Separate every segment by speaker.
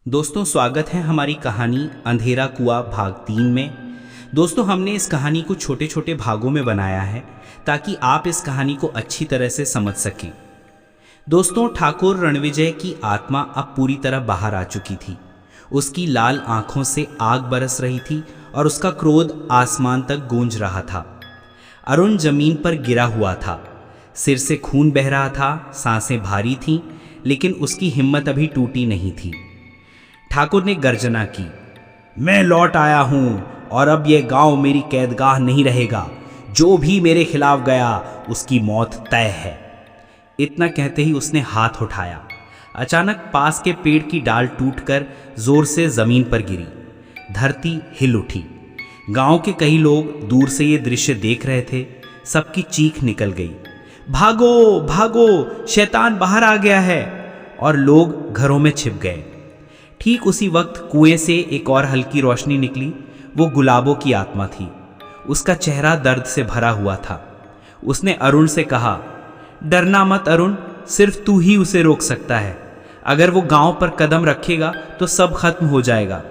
Speaker 1: दोस्तों स्वागत है हमारी कहानी अंधेरा कुआं भाग 3 में। दोस्तों हमने इस कहानी को छोटे छोटे भागों में बनाया है ताकि आप इस कहानी को अच्छी तरह से समझ सकें। दोस्तों ठाकुर रणविजय की आत्मा अब पूरी तरह बाहर आ चुकी थी। उसकी लाल आंखों से आग बरस रही थी और उसका क्रोध आसमान तक गूंज रहा था। अरुण जमीन पर गिरा हुआ था, सिर से खून बह रहा था, सांसें भारी थीं, लेकिन उसकी हिम्मत अभी टूटी नहीं थी। ठाकुर ने गर्जना की, मैं लौट आया हूं और अब यह गांव मेरी कैदगाह नहीं रहेगा। जो भी मेरे खिलाफ गया उसकी मौत तय है। इतना कहते ही उसने हाथ उठाया। अचानक पास के पेड़ की डाल टूटकर जोर से जमीन पर गिरी। धरती हिल उठी। गांव के कई लोग दूर से ये दृश्य देख रहे थे। सबकी चीख निकल गई, भागो भागो, शैतान बाहर आ गया है। और लोग घरों में छिप गए। ठीक उसी वक्त कुएं से एक और हल्की रोशनी निकली। वो गुलाबों की आत्मा थी। उसका चेहरा दर्द से भरा हुआ था। उसने अरुण से कहा, डरना मत अरुण, सिर्फ तू ही उसे रोक सकता है। अगर वो गांव पर कदम रखेगा तो सब खत्म हो जाएगा।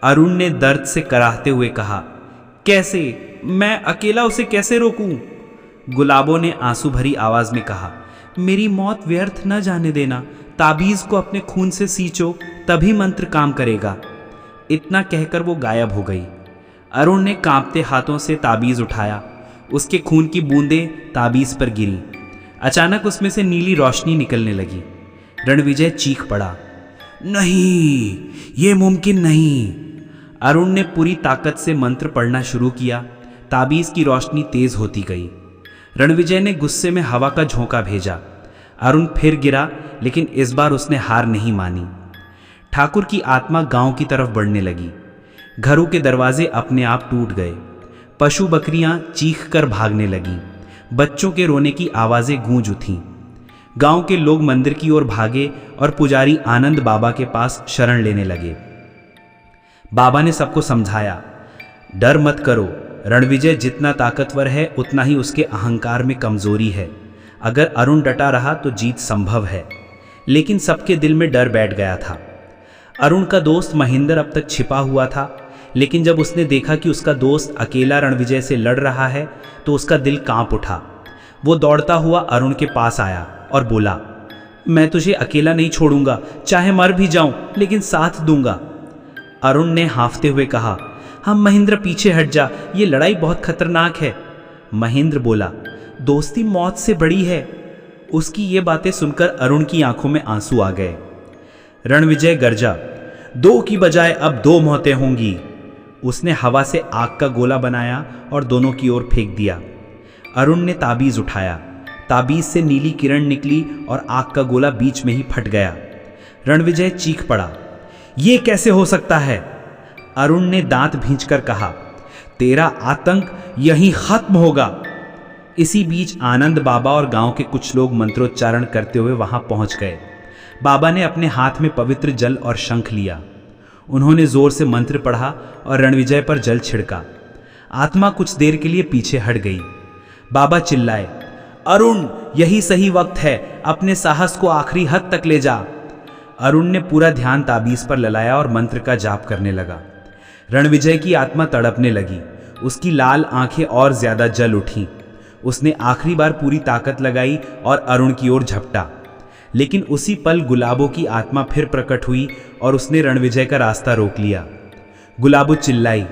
Speaker 1: अरुण ने दर्द से कराहते हुए कहा, कैसे? मैं अकेला उसे कैसे रोकूं? गुलाबों ने आंसू भरी आवाज में कहा, मेरी मौत व्यर्थ न जाने देना। ताबीज को अपने खून से सींचो, तभी मंत्र काम करेगा। इतना कहकर वो गायब हो गई। अरुण ने कांपते हाथों से ताबीज उठाया। उसके खून की बूंदें ताबीज पर गिरी। अचानक उसमें से नीली रोशनी निकलने लगी। रणविजय चीख पड़ा, नहीं, ये मुमकिन नहीं। अरुण ने पूरी ताकत से मंत्र पढ़ना शुरू किया। ताबीज की रोशनी तेज होती गई। रणविजय ने गुस्से में हवा का झोंका भेजा। अरुण फिर गिरा, लेकिन इस बार उसने हार नहीं मानी। ठाकुर की आत्मा गांव की तरफ बढ़ने लगी। घरों के दरवाजे अपने आप टूट गए। पशु बकरियां चीख कर भागने लगीं। बच्चों के रोने की आवाजें गूंज उठीं। गांव के लोग मंदिर की ओर भागे और पुजारी आनंद बाबा के पास शरण लेने लगे। बाबा ने सबको समझाया, डर मत करो। रणविजय जितना ताकतवर है उतना ही उसके अहंकार में कमजोरी है। अगर अरुण डटा रहा तो जीत संभव है। लेकिन सबके दिल में डर बैठ गया था। अरुण का दोस्त महेंद्र अब तक छिपा हुआ था, लेकिन जब उसने देखा कि उसका दोस्त अकेला रणविजय से लड़ रहा है तो उसका दिल कांप उठा। वो दौड़ता हुआ अरुण के पास आया और बोला, मैं तुझे अकेला नहीं छोड़ूंगा, चाहे मर भी जाऊं लेकिन साथ दूंगा। अरुण ने हांफते हुए कहा, हम महेंद्र पीछे हट जा, ये लड़ाई बहुत खतरनाक है। महेंद्र बोला, दोस्ती मौत से बड़ी है। उसकी ये बातें सुनकर अरुण की आंखों में आंसू आ गए। रणविजय गरजा, दो की बजाय अब दो मौतें होंगी। उसने हवा से आग का गोला बनाया और दोनों की ओर फेंक दिया। अरुण ने ताबीज उठाया। ताबीज से नीली किरण निकली और आग का गोला बीच में ही फट गया। रणविजय चीख पड़ा, ये कैसे हो सकता है? अरुण ने दांत भींचकर कहा, तेरा आतंक यहीं खत्म होगा। इसी बीच आनंद बाबा और गांव के कुछ लोग मंत्रोच्चारण करते हुए वहां पहुंच गए। बाबा ने अपने हाथ में पवित्र जल और शंख लिया। उन्होंने जोर से मंत्र पढ़ा और रणविजय पर जल छिड़का। आत्मा कुछ देर के लिए पीछे हट गई। बाबा चिल्लाए, अरुण, यही सही वक्त है, अपने साहस को आखिरी हद तक ले जा। अरुण ने पूरा ध्यान ताबीज पर ललाया और मंत्र का जाप करने लगा। रणविजय की आत्मा तड़पने लगी। उसकी लाल आंखें और ज्यादा जल उठीं। उसने आखिरी बार पूरी ताकत लगाई और अरुण की ओर झपटा। लेकिन उसी पल गुलाबों की आत्मा फिर प्रकट हुई और उसने रणविजय का रास्ता रोक लिया। गुलाबो चिल्लाई,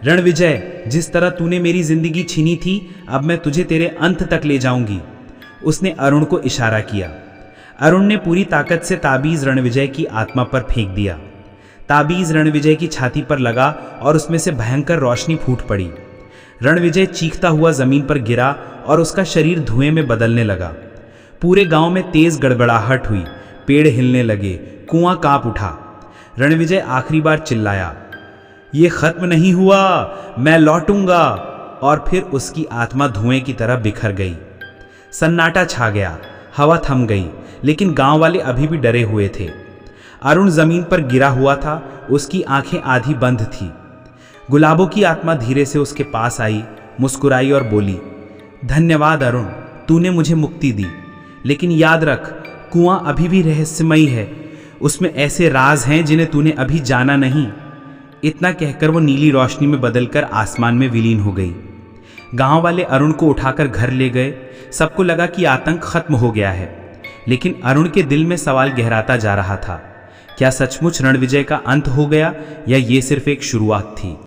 Speaker 1: रणविजय, जिस तरह तूने मेरी जिंदगी छीनी थी, अब मैं तुझे तेरे अंत तक ले जाऊंगी। उसने अरुण को इशारा किया। अरुण ने पूरी ताकत से ताबीज रणविजय की आत्मा पर फेंक दिया। ताबीज रणविजय की छाती पर लगा और उसमें से भयंकर रोशनी फूट पड़ी। रणविजय चीखता हुआ जमीन पर गिरा और उसका शरीर धुएं में बदलने लगा। पूरे गांव में तेज गड़गड़ाहट हुई। पेड़ हिलने लगे। कुआं कांप उठा। रणविजय आखिरी बार चिल्लाया, ये खत्म नहीं हुआ, मैं लौटूंगा। और फिर उसकी आत्मा धुएं की तरह बिखर गई। सन्नाटा छा गया। हवा थम गई, लेकिन गांव वाले अभी भी डरे हुए थे। अरुण जमीन पर गिरा हुआ था। उसकी आंखें आधी बंद थी। गुलाबों की आत्मा धीरे से उसके पास आई, मुस्कुराई और बोली, धन्यवाद अरुण, तूने मुझे मुक्ति दी। लेकिन याद रख, कुआं अभी भी रहस्यमयी है। उसमें ऐसे राज हैं जिन्हें तूने अभी जाना नहीं। इतना कहकर वो नीली रोशनी में बदलकर आसमान में विलीन हो गई। गांव वाले अरुण को उठाकर घर ले गए। सबको लगा कि आतंक खत्म हो गया है, लेकिन अरुण के दिल में सवाल गहराता जा रहा था। क्या सचमुच रणविजय का अंत हो गया या ये सिर्फ एक शुरुआत थी?